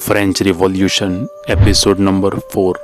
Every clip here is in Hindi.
French revolution episode number 4।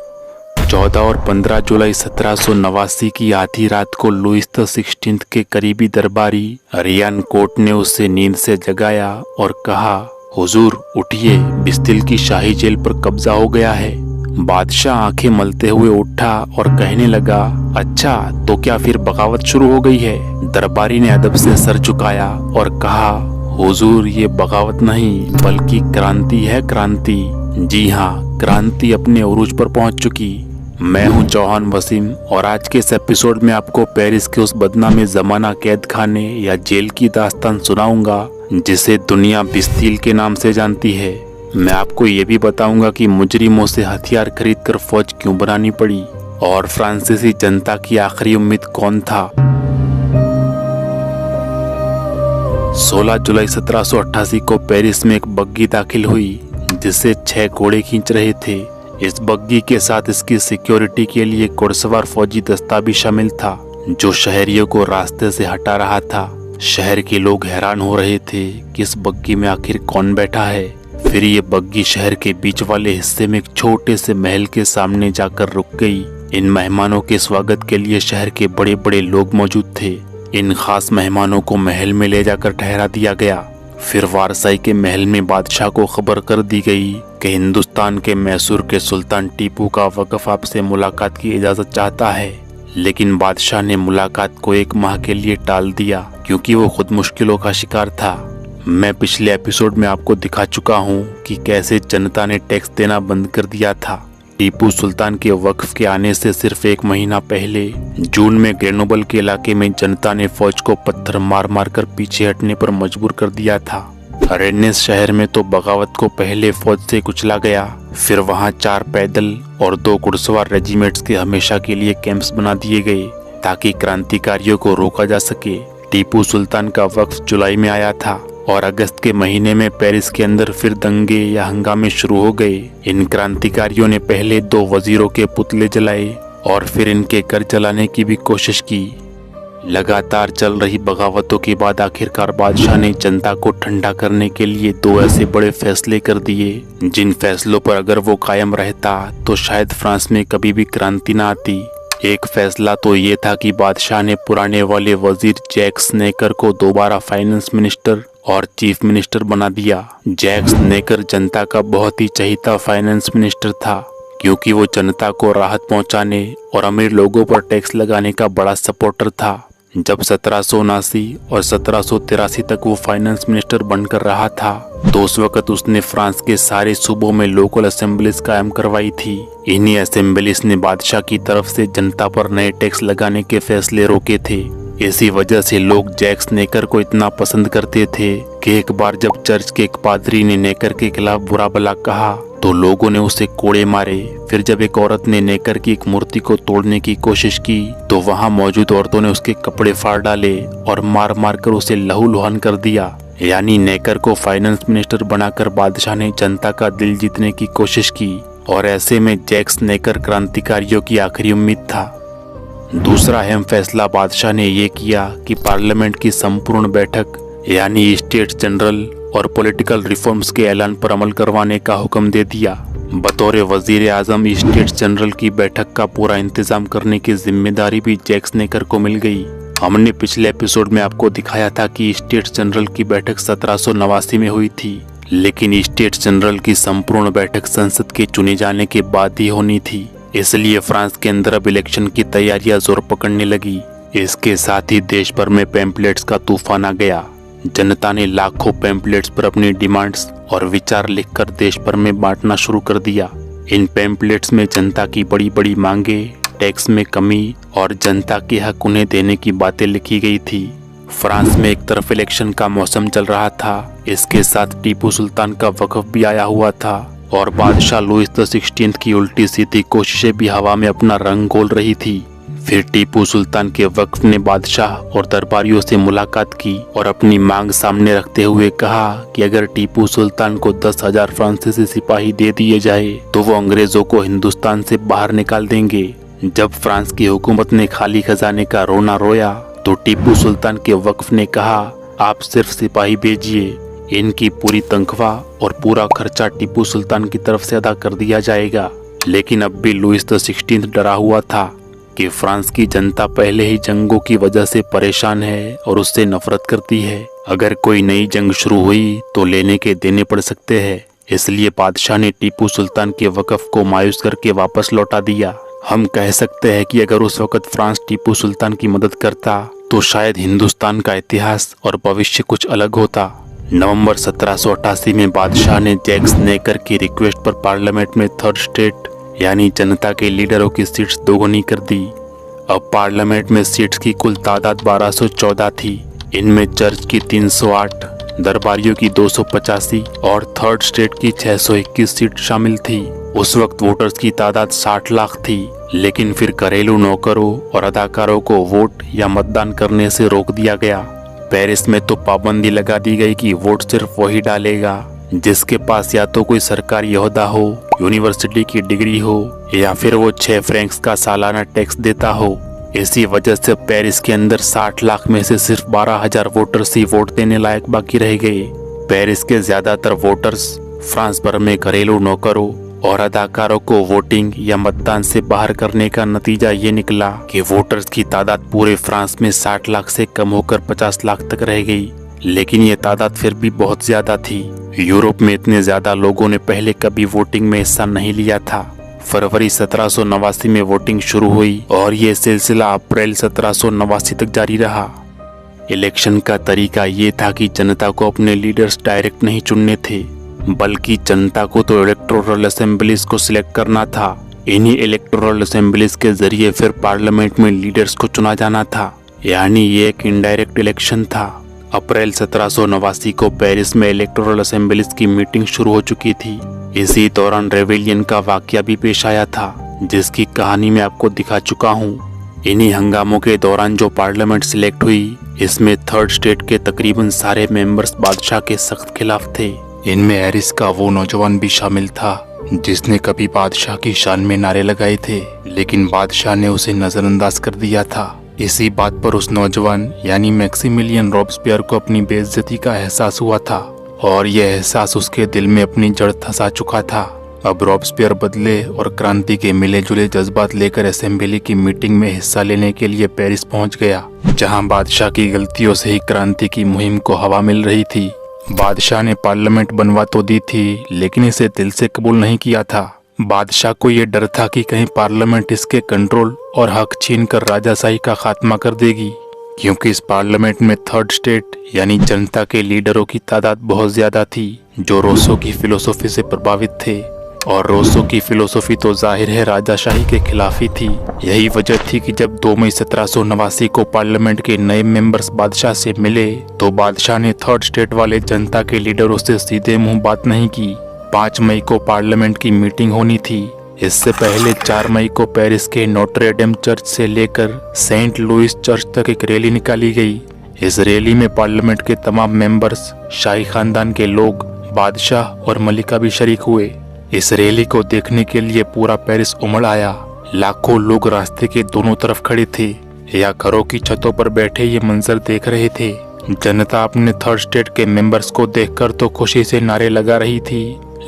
14 और 15 जुलाई 1789 की आधी रात को लुईस XVI के करीबी दरबारी रियान कोर्ट ने उसे नींद से जगाया और कहा, हुजूर उठिए, बिस्तिल की शाही जेल पर कब्जा हो गया है। बादशाह आंखें मलते हुए उठा और कहने लगा, अच्छा तो क्या फिर बगावत शुरू हो गई है? दरबारी ने अदब से सर झुकाया और कहा, हुजूर ये बगावत नहीं बल्कि क्रांति है, क्रांति। जी हाँ, क्रांति अपने उरूज पर पहुंच चुकी। मैं हूं चौहान वसीम और आज के इस एपिसोड में आपको पेरिस के उस बदनामी जमाना कैद खाने या जेल की दास्तान सुनाऊंगा जिसे दुनिया बिस्तिल के नाम से जानती है। मैं आपको ये भी बताऊंगा कि मुजरिमों से हथियार खरीदकर फौज क्यों बनानी पड़ी और फ्रांसीसी जनता की आखिरी उम्मीद कौन था। 16 जुलाई 1788 को पेरिस में एक बग्गी दाखिल हुई जिसे 6 घोड़े खींच रहे थे। इस बग्गी के साथ इसकी सिक्योरिटी के लिए घुड़सवार फौजी दस्ता भी शामिल था जो शहरियों को रास्ते से हटा रहा था। शहर के लोग हैरान हो रहे थे कि इस बग्गी में आखिर कौन बैठा है। फिर ये बग्गी शहर के बीच वाले हिस्से में एक छोटे से महल के सामने जाकर रुक गई। इन मेहमानों के स्वागत के लिए शहर के बड़े बड़े लोग मौजूद थे। इन खास मेहमानों को महल में ले जाकर ठहरा दिया गया। फिर वारसाई के महल में बादशाह को खबर कर दी गई कि हिंदुस्तान के मैसूर के सुल्तान टीपू का वक़्फ़ आपसे मुलाकात की इजाज़त चाहता है। लेकिन बादशाह ने मुलाकात को 1 माह के लिए टाल दिया क्योंकि वो खुद मुश्किलों का शिकार था। मैं पिछले एपिसोड में आपको दिखा चुका हूँ कि कैसे जनता ने टैक्स देना बंद कर दिया था। टीपू सुल्तान के वक्फ के आने से सिर्फ 1 महीना पहले जून में ग्रेनोबल के इलाके में जनता ने फौज को पत्थर मार मार कर पीछे हटने पर मजबूर कर दिया था। रेनेस शहर में तो बगावत को पहले फौज से कुचला गया। फिर वहां 4 पैदल और 2 घुड़सवार रेजिमेंट्स के हमेशा के लिए कैंप्स बना दिए गए ताकि क्रांतिकारियों को रोका जा सके। टीपू सुल्तान का वक्फ जुलाई में आया था और अगस्त के महीने में पेरिस के अंदर फिर दंगे या हंगामे शुरू हो गए। इन क्रांतिकारियों ने पहले 2 वजीरों के पुतले जलाए और फिर इनके घर जलाने की भी कोशिश की। लगातार चल रही बगावतों के बाद आखिरकार बादशाह ने जनता को ठंडा करने के लिए 2 ऐसे बड़े फैसले कर दिए जिन फैसलों पर अगर वो कायम रहता तो शायद फ्रांस में कभी भी क्रांति न आती। एक फैसला तो ये था कि बादशाह ने पुराने वाले वजीर जैक्स नेकर को दोबारा फाइनेंस मिनिस्टर और चीफ मिनिस्टर बना दिया। जैक्स नेकर जनता का बहुत ही चहीता फाइनेंस मिनिस्टर था क्योंकि वो जनता को राहत पहुंचाने और अमीर लोगों पर टैक्स लगाने का बड़ा सपोर्टर था। जब 1779 और 1783 तक वो फाइनेंस मिनिस्टर बनकर रहा था तो उस वक्त उसने फ्रांस के सारे सूबों में लोकल असेंबलीज कायम करवाई थी। इन्हीं असेंबलीज ने बादशाह की तरफ से जनता पर नए टैक्स लगाने के फैसले रोके थे। इसी वजह से लोग जैक्स नेकर को इतना पसंद करते थे कि एक बार जब चर्च के एक पादरी ने नेकर के खिलाफ बुरा भला कहा तो लोगों ने उसे कोड़े मारे। फिर जब एक औरत ने नेकर की एक मूर्ति को तोड़ने की कोशिश की तो वहां मौजूद औरतों ने उसके कपड़े फाड़ डाले और मार मार कर उसे लहूलुहान कर दिया। यानी नेकर को फाइनेंस मिनिस्टर बनाकर बादशाह ने जनता का दिल जीतने की कोशिश की और ऐसे में जैक्स नेकर क्रांतिकारियों की आखिरी उम्मीद था। दूसरा अहम फैसला बादशाह ने ये किया कि पार्लियामेंट की संपूर्ण बैठक यानी स्टेट्स जनरल और पॉलिटिकल रिफॉर्म्स के ऐलान पर अमल करवाने का हुक्म दे दिया। बतौर वजीर आजम स्टेट्स जनरल की बैठक का पूरा इंतजाम करने की जिम्मेदारी भी जैक्स नेकर को मिल गई। हमने पिछले एपिसोड में आपको दिखाया था कि स्टेट्स जनरल की बैठक 1789 में हुई थी, लेकिन स्टेट्स जनरल की संपूर्ण बैठक संसद के चुने जाने के बाद ही होनी थी। इसलिए फ्रांस के अंदर अब इलेक्शन की तैयारियां जोर पकड़ने लगी। इसके साथ ही देश भर में पैम्पलेट्स का तूफान आ गया। जनता ने लाखों पैम्पलेट्स पर अपनी डिमांड्स और विचार लिखकर देश भर में बांटना शुरू कर दिया। इन पैम्पलेट्स में जनता की बड़ी बड़ी मांगे, टैक्स में कमी और जनता के हक उन्हें देने की बातें लिखी गई थी। फ्रांस में एक तरफ इलेक्शन का मौसम चल रहा था, इसके साथ टीपू सुल्तान का वक़्फ़ भी आया हुआ था और बादशाह लुईस XVI की उल्टी सीधी कोशिशें भी हवा में अपना रंग घोल रही थी। फिर टीपू सुल्तान के वक्फ ने बादशाह और दरबारियों से मुलाकात की और अपनी मांग सामने रखते हुए कहा कि अगर टीपू सुल्तान को 10,000 फ्रांसीसी सिपाही दे दिए जाए तो वो अंग्रेजों को हिंदुस्तान से बाहर निकाल देंगे। जब फ्रांस की हुकूमत ने खाली खजाने का रोना रोया तो टीपू सुल्तान के वक्फ ने कहा, आप सिर्फ सिपाही भेजिए, इनकी पूरी तनख्वाह और पूरा खर्चा टीपू सुल्तान की तरफ से अदा कर दिया जाएगा। लेकिन अब भी लुइस द 16 डरा हुआ था कि फ्रांस की जनता पहले ही जंगों की वजह से परेशान है और उससे नफरत करती है। अगर कोई नई जंग शुरू हुई तो लेने के देने पड़ सकते हैं। इसलिए बादशाह ने टीपू सुल्तान के वक़्फ़ को मायूस करके वापस लौटा दिया। हम कह सकते हैं कि अगर उस वक्त फ्रांस टीपू सुल्तान की मदद करता तो शायद हिंदुस्तान का इतिहास और भविष्य कुछ अलग होता। नवंबर 1788 में बादशाह ने जैक्स नेकर की रिक्वेस्ट पर पार्लियामेंट में थर्ड स्टेट यानी जनता के लीडरों की सीट्स दोगुनी कर दी। अब पार्लियामेंट में सीट्स की कुल तादाद 1214 थी। इनमें चर्च की 308, दरबारियों की 285 और थर्ड स्टेट की 621 सीट शामिल थी। उस वक्त वोटर्स की तादाद 60 लाख थी। लेकिन फिर घरेलू नौकरों और अदाकारों को वोट या मतदान करने से रोक दिया गया। पेरिस में तो पाबंदी लगा दी गई कि वोट सिर्फ वही डालेगा जिसके पास या तो कोई सरकारी ओहदा हो, यूनिवर्सिटी की डिग्री हो या फिर वो 6 फ्रैंक्स का सालाना टैक्स देता हो। इसी वजह से पेरिस के अंदर 60 लाख में से सिर्फ 12,000 वोटर्स ही वोट देने लायक बाकी रह गए। पेरिस के ज्यादातर वोटर्स फ्रांस भर में घरेलू नौकरों और अदाकारों को वोटिंग या मतदान से बाहर करने का नतीजा ये निकला कि वोटर्स की तादाद पूरे फ्रांस में 60 लाख से कम होकर 50 लाख तक रह गई। लेकिन ये तादाद फिर भी बहुत ज्यादा थी। यूरोप में इतने ज्यादा लोगों ने पहले कभी वोटिंग में हिस्सा नहीं लिया था। फरवरी 1789 में वोटिंग शुरू हुई और ये सिलसिला अप्रैल 1789 तक जारी रहा। इलेक्शन का तरीका ये था कि जनता को अपने लीडर्स डायरेक्ट नहीं चुनने थे, बल्कि जनता को तो इलेक्टोरल असेंबलीज को सिलेक्ट करना था। इन्हीं इलेक्टोरल असेंबलीज के जरिए फिर पार्लियामेंट में लीडर्स को चुना जाना था, यानी ये एक इनडायरेक्ट इलेक्शन था। अप्रैल 1789 को पेरिस में इलेक्टोरल असेंबलीज की मीटिंग शुरू हो चुकी थी। इसी दौरान रेवेलियन का वाकया भी पेश आया था, जिसकी कहानी मैं आपको दिखा चुका हूँ। इन्हीं हंगामों के दौरान जो पार्लियामेंट सिलेक्ट हुई, इसमें थर्ड स्टेट के तकरीबन सारे मेंबर्स बादशाह के सख्त खिलाफ थे। इनमें एरिस का वो नौजवान भी शामिल था जिसने कभी बादशाह की शान में नारे लगाए थे, लेकिन बादशाह ने उसे नजरअंदाज कर दिया था। इसी बात पर उस नौजवान यानी मैक्सिमिलियन रॉब्सपियर को अपनी बेइज्जती का एहसास हुआ था और यह एहसास उसके दिल में अपनी जड़ धंसा चुका था। अब रॉब्सपियर बदले और क्रांति के मिले जुले जज्बात लेकर असेंबली की मीटिंग में हिस्सा लेने के लिए पेरिस पहुंच गया, जहां बादशाह की गलतियों से ही क्रांति की मुहिम को हवा मिल रही थी। बादशाह ने पार्लियामेंट बनवा तो दी थी, लेकिन इसे दिल से कबूल नहीं किया था। बादशाह को ये डर था कि कहीं पार्लियामेंट इसके कंट्रोल और हक छीन कर राजाशाही का खात्मा कर देगी, क्योंकि इस पार्लियामेंट में थर्ड स्टेट यानी जनता के लीडरों की तादाद बहुत ज्यादा थी, जो रोसो की फिलोसफी से प्रभावित थे। और रोसो की फिलोसफी तो जाहिर है राजाशाही के खिलाफ ही थी। यही वजह थी कि जब 2 मई 1789 को पार्लियामेंट के नए मेंबर्स बादशाह से मिले, तो बादशाह ने थर्ड स्टेट वाले जनता के लीडरों से सीधे मुंह बात नहीं की। 5 मई को पार्लियामेंट की मीटिंग होनी थी। इससे पहले 4 मई को पेरिस के नोट्रे डेम चर्च से लेकर सेंट लुइस चर्च तक एक रैली निकाली गई। इस रैली में पार्लियामेंट के तमाम मेंबर्स, शाही खानदान के लोग, बादशाह और मलिका भी शरीक हुए। इस रैली को देखने के लिए पूरा पेरिस उमड़ आया। लाखों लोग रास्ते के दोनों तरफ खड़े थे या घरों की छतों पर बैठे ये मंजर देख रहे थे। जनता अपने थर्ड स्टेट के मेंबर्स को देखकर तो खुशी से नारे लगा रही थी,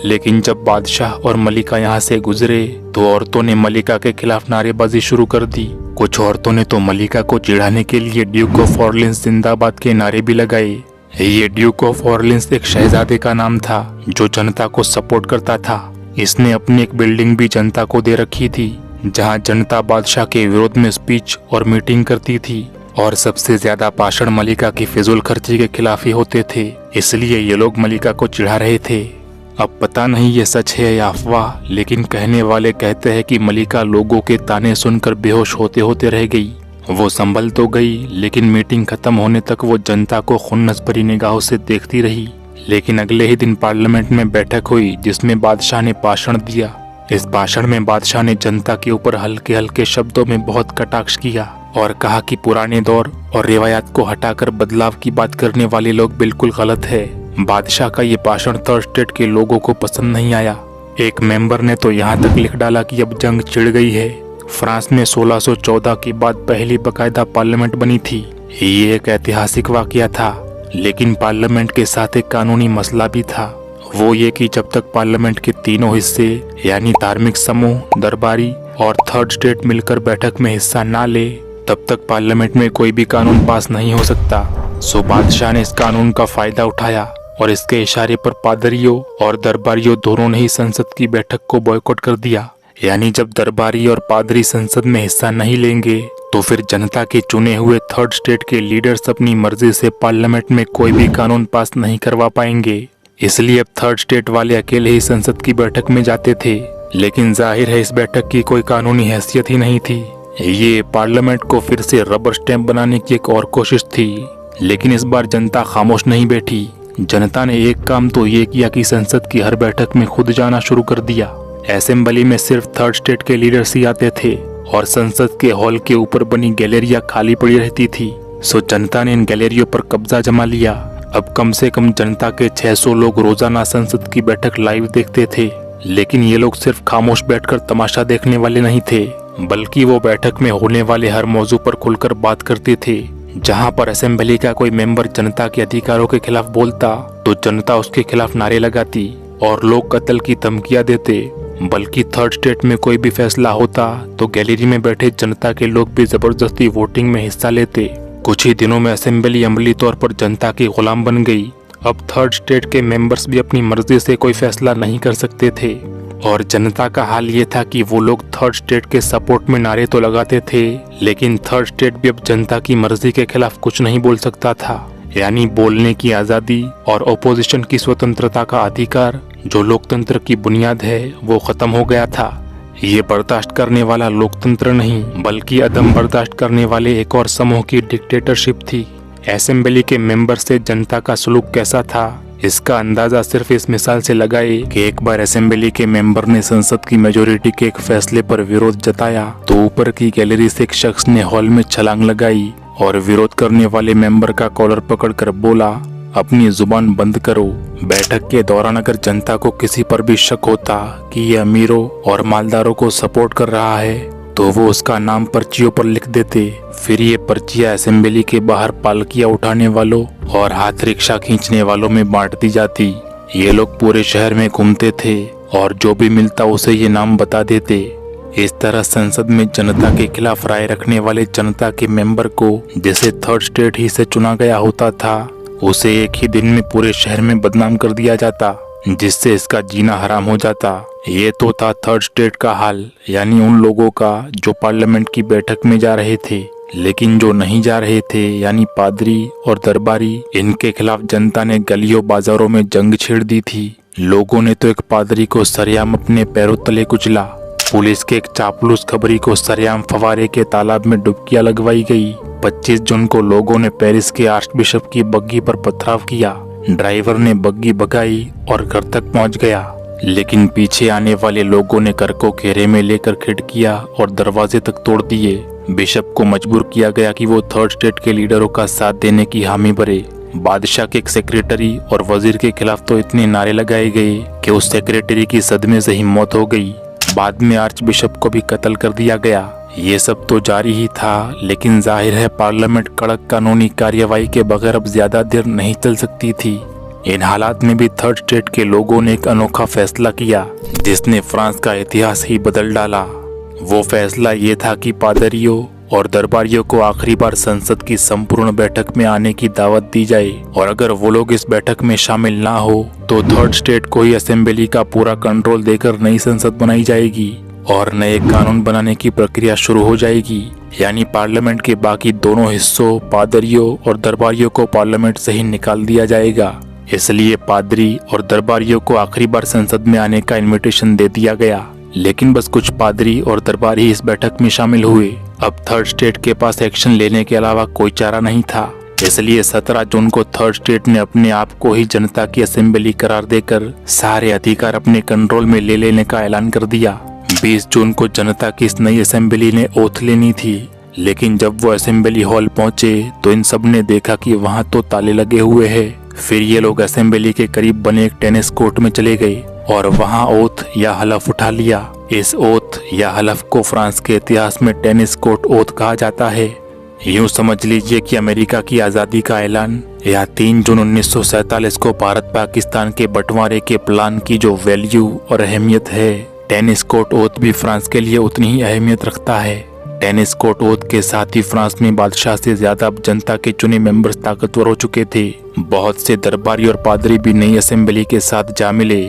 लेकिन जब बादशाह और मलिका यहाँ से गुजरे तो औरतों ने मलिका के खिलाफ नारेबाजी शुरू कर दी। कुछ औरतों ने तो मलिका को चिढ़ाने के लिए ड्यूक ऑफ ऑर्लिन्स जिंदाबाद के नारे भी लगाए। ये ड्यूक ऑफ ऑर्लिन्स एक शहजादे का नाम था जो जनता को सपोर्ट करता था। इसने अपनी एक बिल्डिंग भी जनता को दे रखी थी, जहाँ जनता बादशाह के विरोध में स्पीच और मीटिंग करती थी। और सबसे ज्यादा भाषण मलिका की फिजूल खर्ची के खिलाफ ही होते थे, इसलिए ये लोग मलिका को चिढ़ा रहे थे। अब पता नहीं ये सच है या अफवाह, लेकिन कहने वाले कहते हैं कि मलिका लोगों के ताने सुनकर बेहोश होते होते रह गई। वो संभल तो गई, लेकिन मीटिंग खत्म होने तक वो जनता को खुन्नस भरी निगाहों से देखती रही। लेकिन अगले ही दिन पार्लियामेंट में बैठक हुई, जिसमें बादशाह ने भाषण दिया। इस भाषण में बादशाह ने जनता के ऊपर हल्के हल्के शब्दों में बहुत कटाक्ष किया और कहा कि पुराने दौर और रिवायात को हटाकर बदलाव की बात करने वाले लोग बिल्कुल गलत है। बादशाह का ये भाषण थर्ड स्टेट के लोगों को पसंद नहीं आया। एक मेंबर ने तो यहाँ तक लिख डाला कि अब जंग छिड़ गई है। फ्रांस में 1614 के बाद पहली बाकायदा पार्लियामेंट बनी थी। ये एक ऐतिहासिक वाकया था, लेकिन पार्लियामेंट के साथ एक कानूनी मसला भी था। वो ये कि जब तक पार्लियामेंट के तीनों हिस्से यानी धार्मिक समूह, दरबारी और थर्ड स्टेट मिलकर बैठक में हिस्सा ना ले, तब तक पार्लियामेंट में कोई भी कानून पास नहीं हो सकता। सो बादशाह ने इस कानून का फायदा उठाया और इसके इशारे पर पादरियों और दरबारियों दोनों ने ही संसद की बैठक को बॉयकॉट कर दिया। यानी जब दरबारी और पादरी संसद में हिस्सा नहीं लेंगे तो फिर जनता के चुने हुए थर्ड स्टेट के लीडर्स अपनी मर्जी से पार्लियामेंट में कोई भी कानून पास नहीं करवा पाएंगे। इसलिए अब थर्ड स्टेट वाले अकेले ही संसद की बैठक में जाते थे। लेकिन जाहिर है इस बैठक की कोई कानूनी हैसियत ही नहीं थी। ये पार्लियामेंट को फिर से रबर स्टैंप बनाने की एक और कोशिश थी। लेकिन इस बार जनता खामोश नहीं बैठी। जनता ने एक काम तो ये किया कि संसद की हर बैठक में खुद जाना शुरू कर दिया। असेंबली में सिर्फ थर्ड स्टेट के लीडर्स ही आते थे और संसद के हॉल के ऊपर बनी गैलरिया खाली पड़ी रहती थी। सो जनता ने इन गैलरियों पर कब्जा जमा लिया। अब कम से कम जनता के 600 लोग रोजाना संसद की बैठक लाइव देखते थे। लेकिन ये लोग सिर्फ खामोश बैठकर तमाशा देखने वाले नहीं थे, बल्कि वो बैठक में होने वाले हर मौजू पर खुलकर बात करते थे। जहां पर असेंबली का कोई मेंबर जनता के अधिकारों के खिलाफ बोलता तो जनता उसके खिलाफ नारे लगाती और लोग कत्ल की धमकियां देते। बल्कि थर्ड स्टेट में कोई भी फैसला होता तो गैलरी में बैठे जनता के लोग भी जबरदस्ती वोटिंग में हिस्सा लेते। कुछ ही दिनों में असेंबली अमली तौर पर जनता की गुलाम बन गई। अब थर्ड स्टेट के मेंबर्स भी अपनी मर्जी से कोई फैसला नहीं कर सकते थे और जनता का हाल ये था कि वो लोग थर्ड स्टेट के सपोर्ट में नारे तो लगाते थे, लेकिन थर्ड स्टेट भी अब जनता की मर्जी के खिलाफ कुछ नहीं बोल सकता था। यानी बोलने की आजादी और ओपोजिशन की स्वतंत्रता का अधिकार जो लोकतंत्र की बुनियाद है वो खत्म हो गया था। ये बर्दाश्त करने वाला लोकतंत्र नहीं बल्कि अदम बर्दाश्त करने वाले एक और समूह की डिक्टेटरशिप थी। असेंबली के मेंबर से जनता का सलूक कैसा था इसका अंदाजा सिर्फ इस मिसाल से लगाए कि एक बार असेंबली के मेंबर ने संसद की मेजोरिटी के एक फैसले पर विरोध जताया तो ऊपर की गैलरी से एक शख्स ने हॉल में छलांग लगाई और विरोध करने वाले मेंबर का कॉलर पकड़कर बोला, अपनी जुबान बंद करो। बैठक के दौरान अगर जनता को किसी पर भी शक होता कि ये अमीरों और मालदारों को सपोर्ट कर रहा है तो वो उसका नाम पर्चियों पर लिख देते। फिर ये पर्चियां असेंबली के बाहर पालकियां उठाने वालों और हाथ रिक्शा खींचने वालों में बांट दी जाती। ये लोग पूरे शहर में घूमते थे और जो भी मिलता उसे ये नाम बता देते। इस तरह संसद में जनता के खिलाफ राय रखने वाले जनता के मेंबर को जिसे थर्ड स्टेट ही से चुना गया होता था उसे एक ही दिन में पूरे शहर में बदनाम कर दिया जाता, जिससे इसका जीना हराम हो जाता। ये तो था थर्ड स्टेट का हाल, यानी उन लोगों का जो पार्लियामेंट की बैठक में जा रहे थे। लेकिन जो नहीं जा रहे थे यानी पादरी और दरबारी, इनके खिलाफ जनता ने गलियों बाजारों में जंग छेड़ दी थी। लोगों ने तो एक पादरी को सरेआम अपने पैरों तले कुचला। पुलिस के एक चापलूस खबरी को सरेआम फवारे के तालाब में डुबकियां लगवाई गई। 25 जून को लोगों ने पेरिस के आर्च बिशप की बग्गी पर पथराव किया। ड्राइवर ने बग्गी भगाई और घर तक पहुंच गया, लेकिन पीछे आने वाले लोगों ने घर को घेरे में लेकर खिड़कियां और दरवाजे तक तोड़ दिए। बिशप को मजबूर किया गया कि वो थर्ड स्टेट के लीडरों का साथ देने की हामी भरे। बादशाह के एक सेक्रेटरी और वजीर के खिलाफ तो इतने नारे लगाए गए कि उस सेक्रेटरी की सदमे से ही मौत हो गई। बाद में आर्च बिशप को भी कत्ल कर दिया गया। ये सब तो जारी ही था, लेकिन जाहिर है पार्लियामेंट कड़क कानूनी कार्यवाही के बगैर अब ज्यादा देर नहीं चल सकती थी। इन हालात में भी थर्ड स्टेट के लोगों ने एक अनोखा फैसला किया जिसने फ्रांस का इतिहास ही बदल डाला। वो फैसला ये था कि पादरियों और दरबारियों को आखिरी बार संसद की संपूर्ण बैठक में आने की दावत दी जाए और अगर वो लोग इस बैठक में शामिल ना हो तो थर्ड स्टेट को ही असेंबली का पूरा कंट्रोल देकर नई संसद बनाई जाएगी और नए कानून बनाने की प्रक्रिया शुरू हो जाएगी। यानी पार्लियामेंट के बाकी दोनों हिस्सों पादरियों और दरबारियों को पार्लियामेंट से ही निकाल दिया जाएगा। इसलिए पादरी और दरबारियों को आखिरी बार संसद में आने का इनविटेशन दे दिया गया, लेकिन बस कुछ पादरी और दरबारी इस बैठक में शामिल हुए। अब थर्ड स्टेट के पास एक्शन लेने के अलावा कोई चारा नहीं था, इसलिए 17 जून को थर्ड स्टेट ने अपने आप को ही जनता की असेंबली करार देकर सारे अधिकार अपने कंट्रोल में ले लेने का ऐलान कर दिया। 20 जून को जनता की इस नई असेंबली ने ओथ लेनी थी, लेकिन जब वो असेंबली हॉल पहुंचे तो इन सब ने देखा कि वहां तो ताले लगे हुए हैं। फिर ये लोग असेंबली के करीब बने एक टेनिस कोर्ट में चले गए और वहां ओथ या हलफ उठा लिया। इस ओथ या हलफ को फ्रांस के इतिहास में टेनिस कोर्ट ओथ कहा जाता है। यूं समझ लीजिए कि अमेरिका की आजादी का ऐलान या 3 जून 1947 को भारत पाकिस्तान के बंटवारे के प्लान की जो वैल्यू और अहमियत है, टेनिस कोर्ट ओथ भी फ्रांस के लिए उतनी ही अहमियत रखता है। टेनिस कोर्ट ओथ के साथ ही फ्रांस में बादशाह से ज्यादा अब जनता के चुने मेंबर्स ताकतवर हो चुके थे। बहुत से दरबारी और पादरी भी नई असेंबली के साथ जा मिले।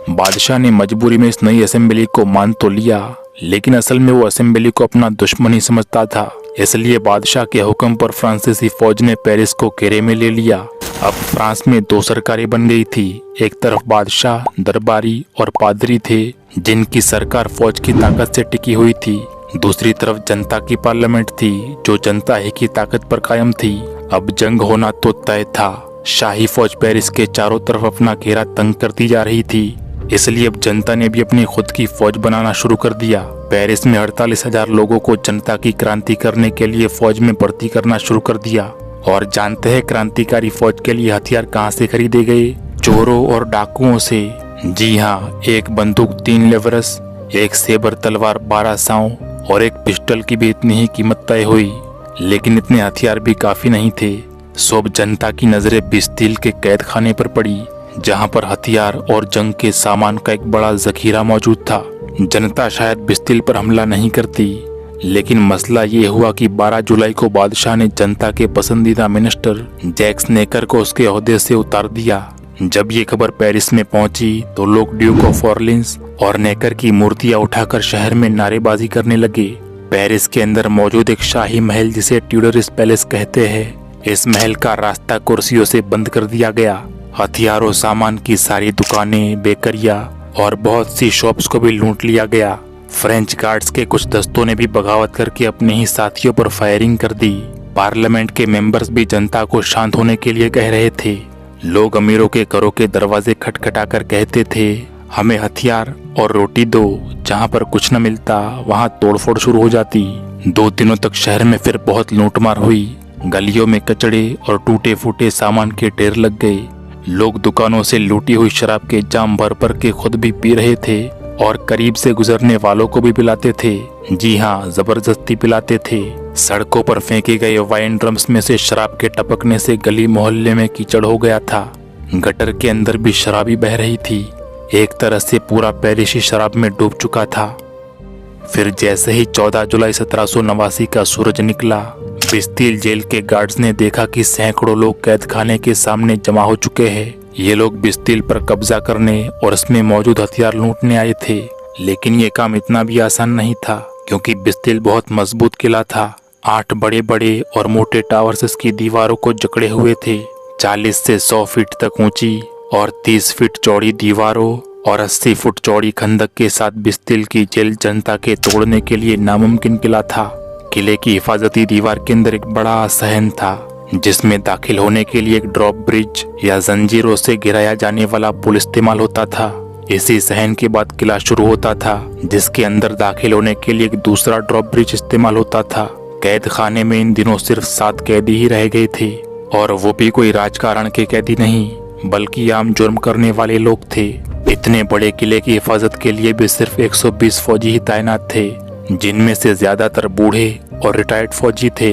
बादशाह ने मजबूरी में इस नई असेंबली को मान तो लिया, लेकिन असल में वो असेंबली को अपना दुश्मन ही समझता था। इसलिए बादशाह के हुक्म पर फ्रांसीसी फौज ने पेरिस को घेरे में ले लिया। अब फ्रांस में 2 सरकारें बन गई थी। एक तरफ बादशाह, दरबारी और पादरी थे, जिनकी सरकार फौज की ताकत से टिकी हुई थी। दूसरी तरफ जनता की पार्लियामेंट थी, जो जनता ही की ताकत पर कायम थी। अब जंग होना तो तय था। शाही फौज पेरिस के चारों तरफ अपना घेरा तंग करती जा रही थी, इसलिए अब जनता ने भी अपनी खुद की फौज बनाना शुरू कर दिया। पेरिस में 48,000 लोगों को जनता की क्रांति करने के लिए फौज में भर्ती करना शुरू कर दिया। और जानते हैं क्रांतिकारी फौज के लिए हथियार कहां से खरीदे गए? चोरों और डाकुओं से। जी हाँ, एक बंदूक 3 लेवरस, एक सेबर तलवार 12 सांव और एक पिस्टल की भी इतनी ही कीमत तय हुई। लेकिन इतने हथियार भी काफी नहीं थे। सब जनता की नजरें बिस्तिल के कैद खाने पर पड़ी, जहां पर हथियार और जंग के सामान का एक बड़ा जखीरा मौजूद था। जनता शायद बिस्तिल पर हमला नहीं करती, लेकिन मसला ये हुआ कि 12 जुलाई को बादशाह ने जनता के पसंदीदा मिनिस्टर जैक्स नेकर को उसके ओहदे से उतार दिया। जब ये खबर पेरिस में पहुंची तो लोग ड्यूक ऑफ ऑर्लिन्स और नेकर की मूर्तियां उठाकर शहर में नारेबाजी करने लगे। पेरिस के अंदर मौजूद एक शाही महल, जिसे ट्यूडरिस पैलेस कहते हैं, इस महल का रास्ता कुर्सियों से बंद कर दिया गया। हथियारों, सामान की सारी दुकानें, बेकरियां और बहुत सी शॉप्स को भी लूट लिया गया। फ्रेंच गार्ड्स के कुछ दस्तों ने भी बगावत करके अपने ही साथियों पर फायरिंग कर दी। पार्लियामेंट के मेंबर्स भी जनता को शांत होने के लिए कह रहे थे। लोग अमीरों के घरों के दरवाजे खटखटाकर कहते थे, हमें हथियार और रोटी दो। जहां पर कुछ न मिलता वहां तोड़फोड़ शुरू हो जाती। 2 दिनों तक शहर में फिर बहुत लूटमार हुई। गलियों में कचड़े और टूटे फूटे सामान के ढेर लग गए। लोग दुकानों से लूटी हुई शराब के जाम भर के खुद भी पी रहे थे और करीब से गुजरने वालों को भी पिलाते थे। जी हाँ, जबरदस्ती पिलाते थे। सड़कों पर फेंके गए वाइन ड्रम्स में से शराब के टपकने से गली मोहल्ले में कीचड़ हो गया था। गटर के अंदर भी शराबी बह रही थी। एक तरह से पूरा पेरिस शराब में डूब चुका था। फिर जैसे ही 14 जुलाई 1789 का सूरज निकला, बिस्तिल जेल के गार्ड्स ने देखा कि सैकड़ों लोग कैद खाने के सामने जमा हो चुके हैं। ये लोग बिस्तिल पर कब्जा करने और इसमें मौजूद हथियार लूटने आए थे। लेकिन ये काम इतना भी आसान नहीं था, क्योंकि बिस्तिल बहुत मजबूत किला था। 8 बड़े बड़े और मोटे टावर्स इसकी दीवारों को जकड़े हुए थे। 40 से 100 फीट तक ऊंची और 30 फीट चौड़ी दीवारों और 80 फुट चौड़ी खंदक के साथ बिस्तिल की जेल जनता के तोड़ने के लिए नामुमकिन किला था। किले की हिफाजती दीवार के अंदर एक बड़ा सहन था, जिसमें दाखिल होने के लिए एक ड्रॉप ब्रिज या जंजीरों से गिराया जाने वाला पुल इस्तेमाल होता था। इसी सहन के बाद किला शुरू होता था, जिसके अंदर दाखिल होने के लिए एक दूसरा ड्रॉप ब्रिज इस्तेमाल होता था। कैद खाने में इन दिनों सिर्फ 7 कैदी ही रह गए थे, और वो भी कोई राजकारण के कैदी नहीं, बल्कि आम जुर्म करने वाले लोग थे। इतने बड़े किले की हिफाजत के लिए भी सिर्फ 120 फौजी ही तैनात थे, जिनमें से ज्यादातर बूढ़े और रिटायर्ड फौजी थे।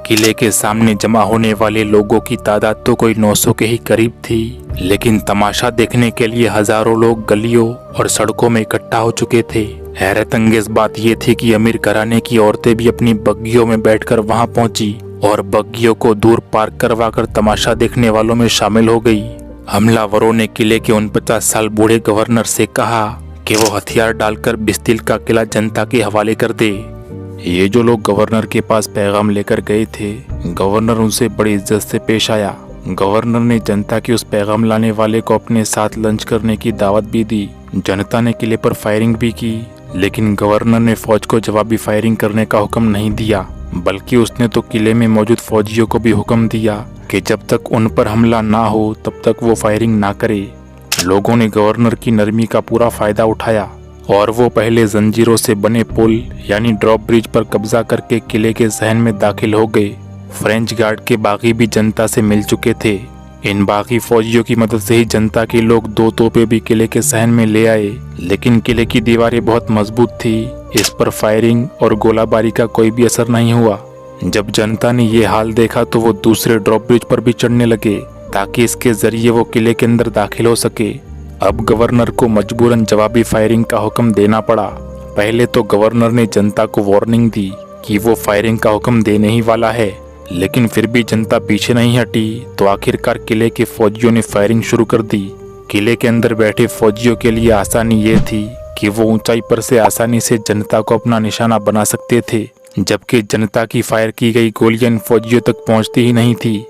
किले के सामने जमा होने वाले लोगों की तादाद तो कोई 900 के ही करीब थी, लेकिन तमाशा देखने के लिए हजारों लोग गलियों और सड़कों में इकट्ठा हो चुके थे। हैरत अंगेज बात यह थी कि अमीर घराने की औरतें भी अपनी बग्गियों में बैठकर वहां पहुंची और बग्गियों को दूर पार्क करवाकर तमाशा देखने वालों में शामिल हो गई। हमलावरों ने किले के 49 साल बूढ़े गवर्नर से कहा कि वो हथियार डालकर बिस्तिल का किला जनता के हवाले कर दे। ये जो लोग गवर्नर के पास पैगाम लेकर गए थे, गवर्नर उनसे बड़ी इज्जत से पेश आया। गवर्नर ने जनता के उस पैगाम लाने वाले को अपने साथ लंच करने की दावत भी दी। जनता ने किले पर फायरिंग भी की, लेकिन गवर्नर ने फौज को जवाबी फायरिंग करने का हुक्म नहीं दिया, बल्कि उसने तो किले में मौजूद फौजियों को भी हुक्म दिया कि जब तक उन पर हमला ना हो तब तक वो फायरिंग ना करे। लोगों ने गवर्नर की नरमी का पूरा फायदा उठाया और वो पहले जंजीरों से बने पुल यानी ड्रॉप ब्रिज पर कब्जा करके किले के सहन में दाखिल हो गए। फ्रेंच गार्ड के बागी भी जनता से मिल चुके थे। इन बागी फौजियों की मदद से ही जनता के लोग 2 तोपे भी किले के सहन में ले आए, लेकिन किले की दीवारें बहुत मजबूत थी। इस पर फायरिंग और गोलाबारी का कोई भी असर नहीं हुआ। जब जनता ने ये हाल देखा तो वो दूसरे ड्रॉप ब्रिज पर भी चढ़ने लगे, ताकि इसके जरिए वो किले के अंदर दाखिल हो सके। अब गवर्नर को मजबूरन जवाबी फायरिंग का हुक्म देना पड़ा। पहले तो गवर्नर ने जनता को वार्निंग दी कि वो फायरिंग का हुक्म देने ही वाला है, लेकिन फिर भी जनता पीछे नहीं हटी तो आखिरकार किले के फौजियों ने फायरिंग शुरू कर दी। किले के अंदर बैठे फौजियों के लिए आसानी ये थी कि वो ऊंचाई पर से आसानी से जनता को अपना निशाना बना सकते थे, जबकि जनता की फायर की गई गोलियां इन फौजियों तक पहुंचती ही नहीं थी।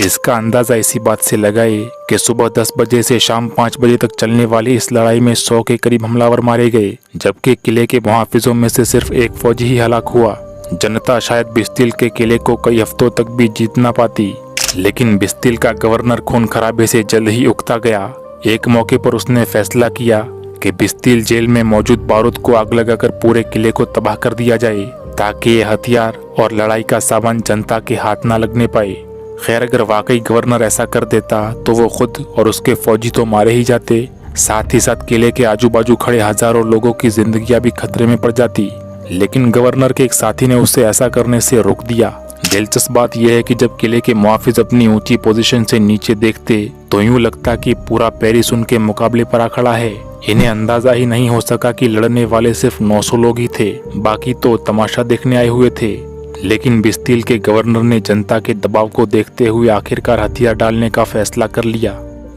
इसका अंदाजा इसी बात से लगाए कि सुबह 10 बजे से शाम 5 बजे तक चलने वाली इस लड़ाई में 100 के करीब हमलावर मारे गए, जबकि किले के मुहाफिजों में से सिर्फ एक फौजी ही हलाक हुआ। जनता शायद बिस्तिल के किले को कई हफ्तों तक भी जीत ना पाती, लेकिन बिस्तिल का गवर्नर खून खराबे से जल्द ही उकता गया। एक मौके पर उसने फैसला किया कि बिस्तिल जेल में मौजूद बारूद को आग लगाकर पूरे किले को तबाह कर दिया जाए, ताकि ये हथियार और लड़ाई का सामान जनता के हाथ ना लगने पाए। खैर, अगर वाकई गवर्नर ऐसा कर देता तो वो खुद और उसके फौजी तो मारे ही जाते, साथ ही साथ किले के आजू बाजू खड़े हजारों लोगों की जिंदगियां भी खतरे में पड़ जाती। लेकिन गवर्नर के एक साथी ने उसे ऐसा करने से रोक दिया। दिलचस्प बात यह है कि जब किले के मुहाफिज अपनी ऊंची पोजीशन से नीचे देखते तो यूं लगता कि पूरा पेरिस उनके मुकाबले पर आ खड़ा है। इन्हें अंदाजा ही नहीं हो सका कि लड़ने वाले सिर्फ 900 लोग ही थे, बाकी तो तमाशा देखने आए हुए थे। लेकिन बिस्तिल के गवर्नर ने जनता के दबाव को देखते हुए आखिरकार हथियार डालने का फैसला कर लिया।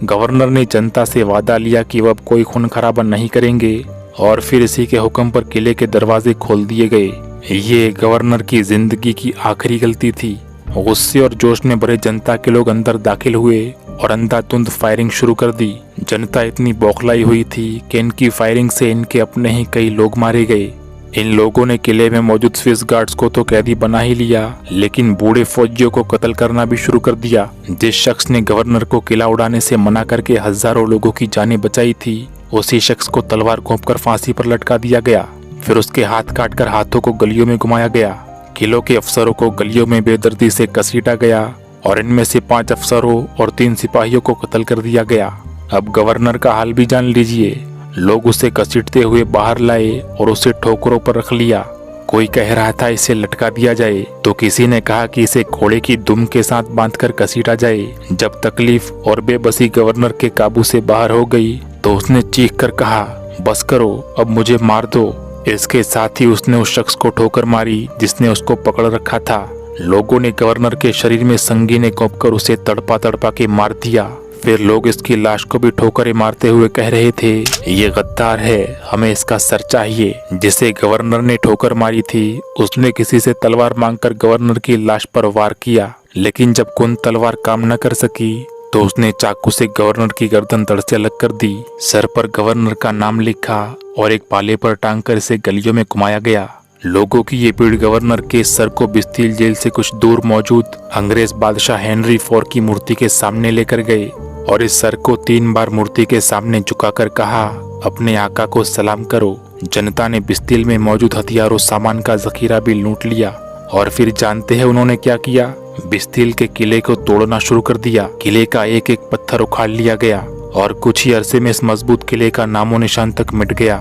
गवर्नर ने जनता से वादा लिया कि वह अब कोई खून खराबा नहीं करेंगे, और फिर इसी के हुक्म पर किले के दरवाजे खोल दिए गए। ये गवर्नर की जिंदगी की आखिरी गलती थी। गुस्से और जोश में भरे जनता के लोग अंदर दाखिल हुए और अंधाधुंध फायरिंग शुरू कर दी। जनता इतनी बौखलाई हुई थी कि इनकी फायरिंग से इनके अपने ही कई लोग मारे गए। इन लोगों ने किले में मौजूद स्विस गार्ड्स को तो कैदी बना ही लिया, लेकिन बूढ़े फौजियों को कत्ल करना भी शुरू कर दिया। जिस शख्स ने गवर्नर को किला उड़ाने से मना करके हजारों लोगों की जानें बचाई थी, उसी शख्स को तलवार घोंपकर फांसी पर लटका दिया गया। फिर उसके हाथ काटकर हाथों को गलियों में घुमाया गया। किलों के अफसरों को गलियों में बेदर्दी से घसीटा गया और इनमें से 5 अफसरों और 3 सिपाहियों को कत्ल कर दिया गया। अब गवर्नर का हाल भी जान लीजिए। लोग उसे घसीटते हुए बाहर लाए और उसे ठोकरों पर रख लिया। कोई कह रहा था इसे लटका दिया जाए, तो किसी ने कहा कि इसे घोड़े की दुम के साथ बांधकर घसीटा जाए। जब तकलीफ और बेबसी गवर्नर के काबू से बाहर हो गई तो उसने चीख कर कहा, बस करो, अब मुझे मार दो। इसके साथ ही उसने उस शख्स को ठोकर मारी जिसने उसको पकड़ रखा था। लोगों ने गवर्नर के शरीर में संगीने घोंपकर उसे तड़पा तड़पा के मार दिया। फिर लोग इसकी लाश को भी ठोकरें मारते हुए कह रहे थे, ये गद्दार है, हमें इसका सर चाहिए। जिसे गवर्नर ने ठोकर मारी थी उसने किसी से तलवार मांगकर गवर्नर की लाश पर वार किया, लेकिन जब कुंद तलवार काम न कर सकी तो उसने चाकू से गवर्नर की गर्दन धड़ से अलग कर दी। सर पर गवर्नर का नाम लिखा और एक पाले पर टांग कर इसे गलियों में घुमाया गया। लोगों की ये भीड़ गवर्नर के सर को बिस्तिल जेल से कुछ दूर मौजूद अंग्रेज बादशाह हेनरी IV की मूर्ति के सामने लेकर गए और इस सर को 3 बार मूर्ति के सामने झुकाकर कहा, अपने आका को सलाम करो। जनता ने बिस्तिल में मौजूद हथियारों सामान का जखीरा भी लूट लिया। और फिर जानते हैं उन्होंने क्या किया? बिस्तिल के किले को तोड़ना शुरू कर दिया। किले का एक एक पत्थर उखाड़ लिया गया और कुछ ही अरसे में इस मजबूत किले का नामो निशान तक मिट गया।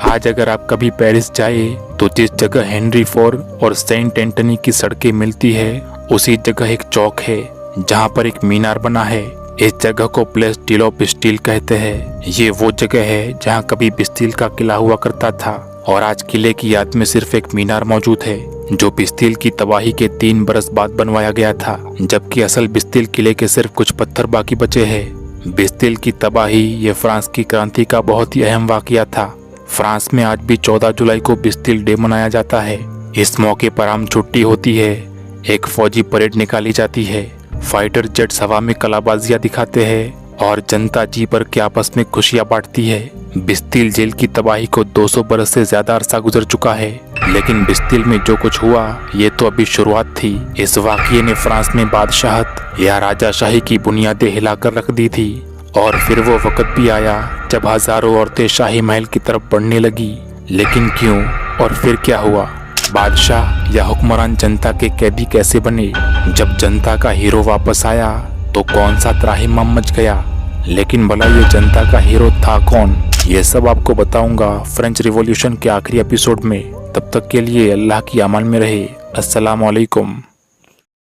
आज अगर आप कभी पेरिस जाए तो जिस जगह हेनरी IV और सेंट एंटनी की सड़कें मिलती है, उसी जगह एक चौक है जहाँ पर एक मीनार बना है। इस जगह को प्लेस डी ला बिस्टिल कहते हैं। ये वो जगह है जहाँ कभी बिस्तिल का किला हुआ करता था और आज किले की याद में सिर्फ एक मीनार मौजूद है, जो बिस्तिल की तबाही के 3 बरस बाद बनवाया गया था, जबकि असल बिस्तिल किले के सिर्फ कुछ पत्थर बाकी बचे हैं। बिस्तिल की तबाही ये फ्रांस की क्रांति का बहुत ही अहम वाकया था। फ्रांस में आज भी 14 जुलाई को बिस्तिल डे मनाया जाता है। इस मौके पर आम छुट्टी होती है, एक फौजी परेड निकाली जाती है, फाइटर जेट्स हवा में कलाबाजियां दिखाते हैं और जनता जी भर के आपस में खुशियां बांटती है। बिस्तिल जेल की तबाही को 200 बरस से ज्यादा अरसा गुजर चुका है, लेकिन बिस्तिल में जो कुछ हुआ ये तो अभी शुरुआत थी। इस वाकये ने फ्रांस में बादशाहत या राजाशाही की बुनियादें हिलाकर रख दी थी और फिर वो वक्त भी आया जब हजारों औरतें शाही महल की तरफ बढ़ने लगी। लेकिन क्यों और फिर क्या हुआ? बादशाह या हुक्मरान जनता के कैदी कैसे बने? जब जनता का हीरो वापस आया तो कौन सा त्राहिमाम मच गया? लेकिन भला ये जनता का हीरो था कौन? ये सब आपको बताऊंगा फ्रेंच रिवॉल्यूशन के आखिरी एपिसोड में। तब तक के लिए अल्लाह की अमान में रहे। अस्सलाम वालेकुम।